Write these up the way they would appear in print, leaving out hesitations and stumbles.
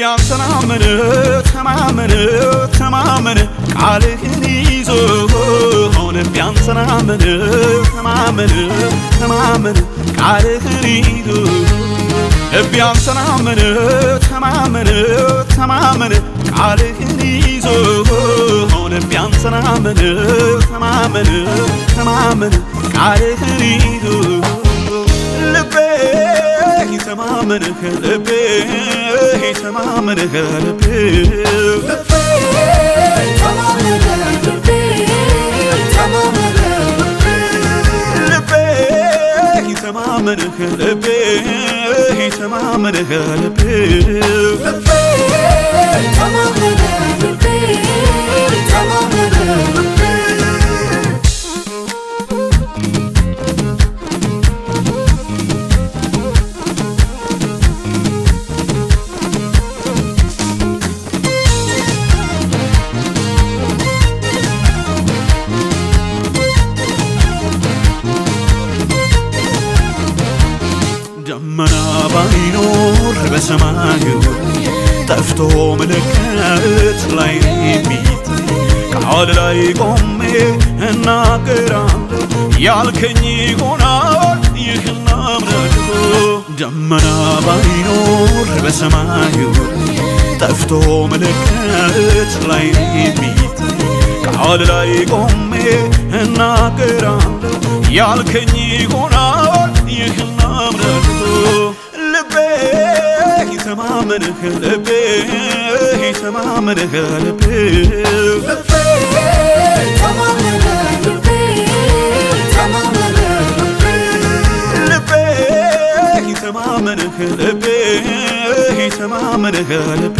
ልቤ አንተን አመነ ተማመነ ተማመነ ቃልህን ይዞ ልቤ አንተን አመነ ተማመነ ተማመነ ቃልህን ይዞ ልቤ አንተን አመነ ተማመነ ተማመነ ቃልህን ይዞ ልቤ አንተን አመነ ተማመነ ተማመነ ቃልህን ይዞ ልቤ ተማመንህ ልቤ ተማመንህ ልቤ ተማመንህ ልቤ ተማመንህ ልቤ ደመና ባይኖር በሰማዩ ጠፍቶ ምልክት ላይ የሚታይ ቃል ላይ ቆሜ እናገራለሁ ያልከኝ ይሆናል ይህን አምናለሁ። ደመና ባይኖር በሰማዩ ጠፍቶ ምልክት ላይ የሚታይ ቃል ላይ ቆሜ እናገራለሁ ያልከኝ ይሆናል ይህን አምናለሁ። ልቤ ተማመንህ ልቤ ተማመንህ ልቤ ልቤ ተማመንህ ልቤ ተማመንህ ልቤ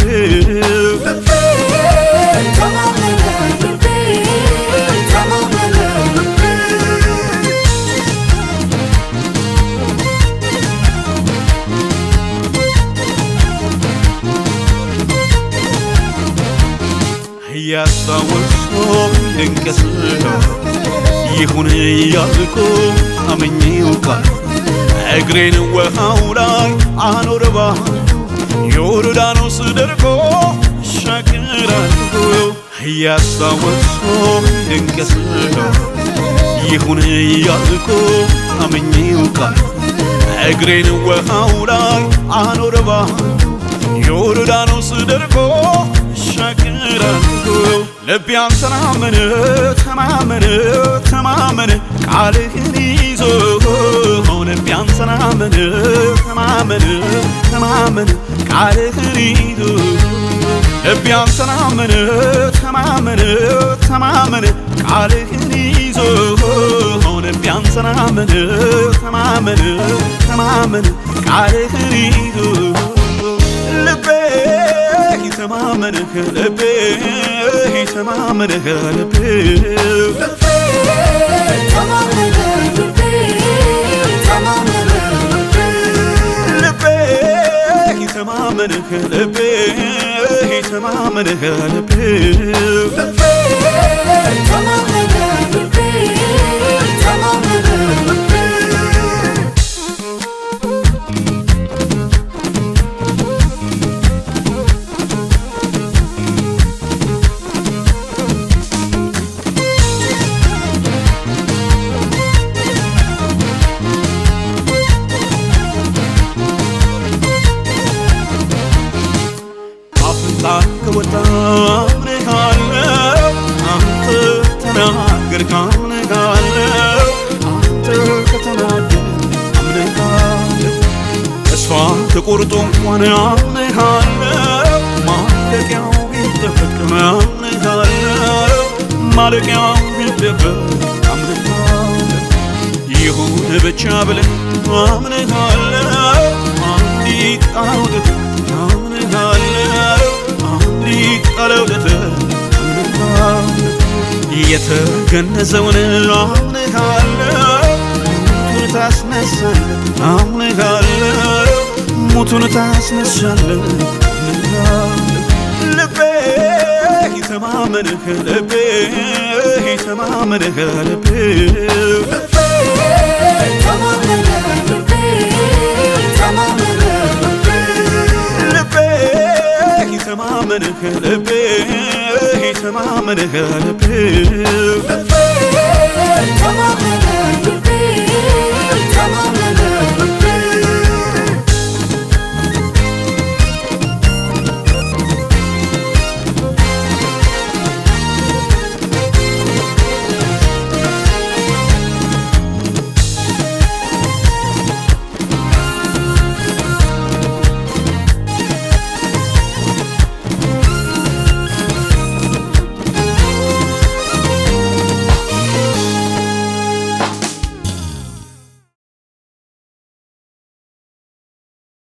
ያስታወስኩ ድንቅ ስራ ይሁን እያልኩ አመኜው ቃል እግሬን ውሃው ላይ አኖረባህ ዮርዳኖስ ደርቆ እሻገራለሁ። ያስታወስኩ ድንቅ ስራ ይሁን እያልኩ አመኜው ቃል እግሬን ውሃው ላይ አኖረባህ ዮርዳኖስ ደርቆ እሻገራለሁ። ልቤ አንተን አመነ ተማመነ ተማመነ ቃልህን ይዞ ልቤ አንተን አመነ ተማመነ ተማመነ ቃልህን ይዞ ልቤ አንተን አመነ ተማመነ ተማመነ ቃልህን ይዞ ልቤ አንተን አመነ ተማመነ ተማመነ ቃልህን ይዞ ልቤ ተማመንህ ልቤ ተማመንህ ልቤ ልቤ ተማመንህ ልቤ ተማመንህ ልቤ ከወጣ አምንሃለሁ አንተ ተናገርክ አምንሃለሁ አንተ ከተናገርክ አምንሃለሁ ተስፋ ተቆርጦ እንኳን አምንሃለሁ ማለቂያው ቢጠበቅ አምንሃለሁ ማለቂያው ቢጠበቅ አምንሃለሁ ይሁን ብቻ ብለህ አምንሃለሁ አንዲት ቃል አምንሃለሁ ቃለውለተ የተገነዘውን አምንሃለሁ ሙቱን ታስነሳለህ አምንሃለሁ ሙቱን ታስነሳለህ ልቤ ተማመንህ ልቤ ተማመንህ ልቤ ተማመንህ ልቤ ተማመንህ ልቤ ተማመንህ ልቤ ተማመንህ